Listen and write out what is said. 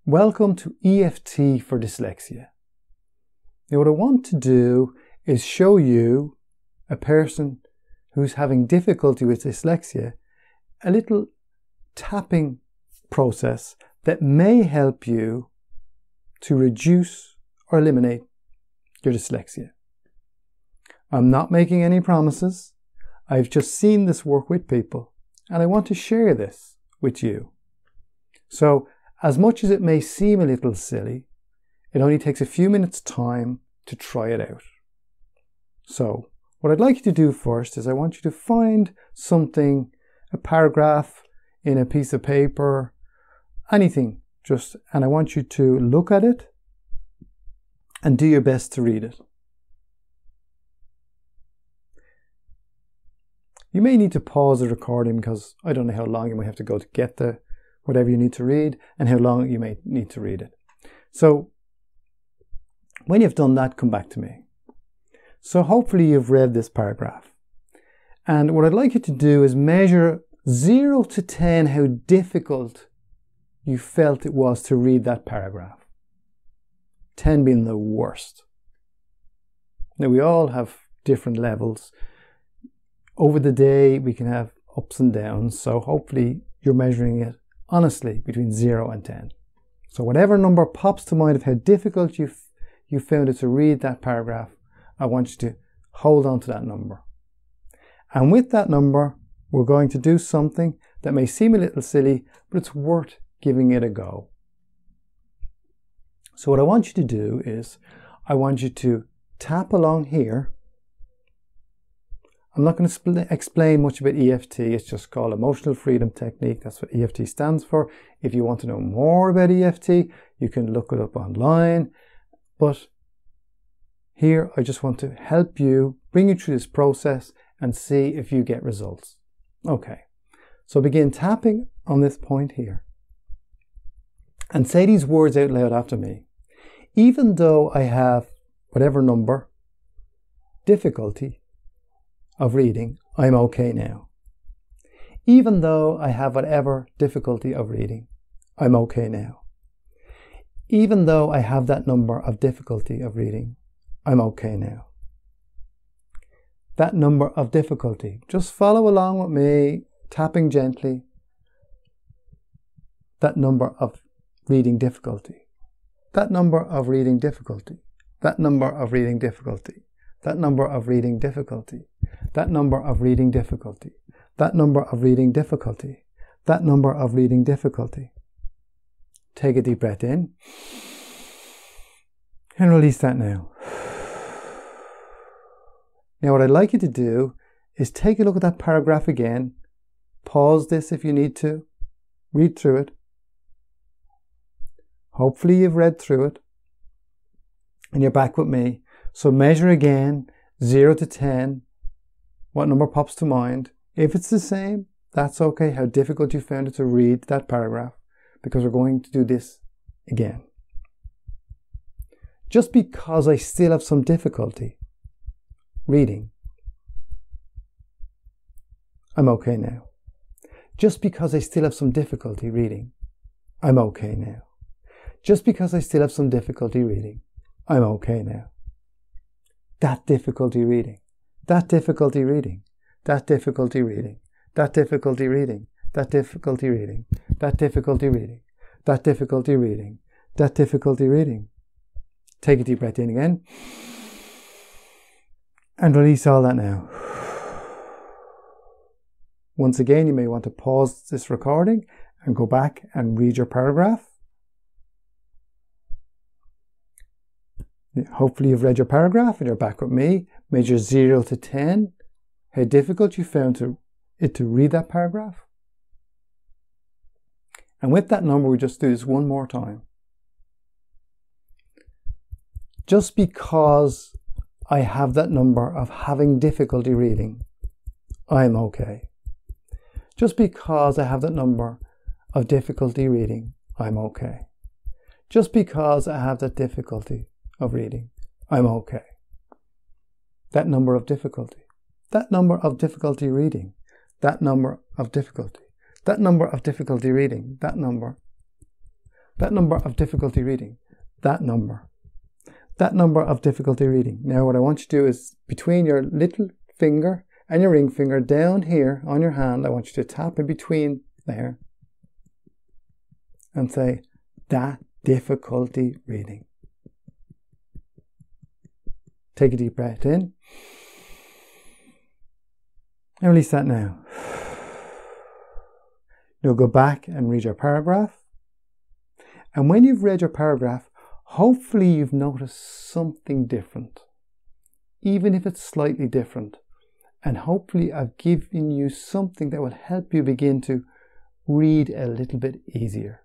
Welcome to EFT for Dyslexia. Now what I want to do is show you a person who's having difficulty with dyslexia, a little tapping process that may help you to reduce or eliminate your dyslexia. I'm not making any promises. I've just seen this work with people and I want to share this with you. So as much as it may seem a little silly, it only takes a few minutes time to try it out. So what I'd like you to do first is I want you to find something, a paragraph in a piece of paper, anything, and I want you to look at it and do your best to read it. You may need to pause the recording because I don't know how long you might have to go to get the whatever you need to read and how long you may need to read it. So when you've done that, come back to me. So hopefully you've read this paragraph. And what I'd like you to do is measure 0 to 10 how difficult you felt it was to read that paragraph. 10 being the worst. Now we all have different levels. Over the day we can have ups and downs, so hopefully you're measuring it honestly between 0 and 10. So whatever number pops to mind of how difficult you found it to read that paragraph, I want you to hold on to that number. And with that number, we're going to do something that may seem a little silly, but it's worth giving it a go. So what I want you to do is, I want you to tap along here. I'm not going to explain much about EFT, it's just called Emotional Freedom Technique. That's what EFT stands for. If you want to know more about EFT, you can look it up online. But here, I just want to help you, bring you through this process and see if you get results. Okay, so begin tapping on this point here. And say these words out loud after me. Even though I have whatever number, difficulty of reading, I'm okay now. Even though I have whatever difficulty of reading, I'm okay now. Even though I have that number of difficulty of reading, I'm okay now. That number of difficulty, just follow along with me, tapping gently. That number of reading difficulty. That number of reading difficulty. That number of reading difficulty. That number of reading difficulty. That number of reading difficulty. That number of reading difficulty. That number of reading difficulty. Take a deep breath in and release that now. Now what I'd like you to do is take a look at that paragraph again. Pause this if you need to. Read through it. Hopefully you've read through it and you're back with me. So measure again, 0 to 10. What number pops to mind? If it's the same, that's okay. How difficult you found it to read that paragraph, because we're going to do this again. Just because I still have some difficulty reading, I'm okay now. Just because I still have some difficulty reading, I'm okay now. Just because I still have some difficulty reading, I'm okay now. That difficulty reading. That difficulty reading, that difficulty reading, that difficulty reading, that difficulty reading, that difficulty reading, that difficulty reading, that difficulty reading. Take a deep breath in again and release all that now. Once again, you may want to pause this recording and go back and read your paragraph. Hopefully you've read your paragraph and you're back with me. Measure 0 to 10. How difficult you found it to read that paragraph. And with that number, we just do this one more time. Just because I have that number of having difficulty reading, I'm okay. Just because I have that number of difficulty reading, I'm okay. Just because I have that difficulty of reading, I'm okay. That number of difficulty. That number of difficulty reading. That number of difficulty. That number of difficulty reading. That number That number of difficulty reading. That number. That number of difficulty reading. Now what I want you to do is between your little finger and your ring finger down here on your hand, I want you to tap in between there and say, that difficulty reading. Take a deep breath in and release that now. You'll go back and read your paragraph. And when you've read your paragraph, hopefully you've noticed something different, even if it's slightly different. And hopefully I've given you something that will help you begin to read a little bit easier.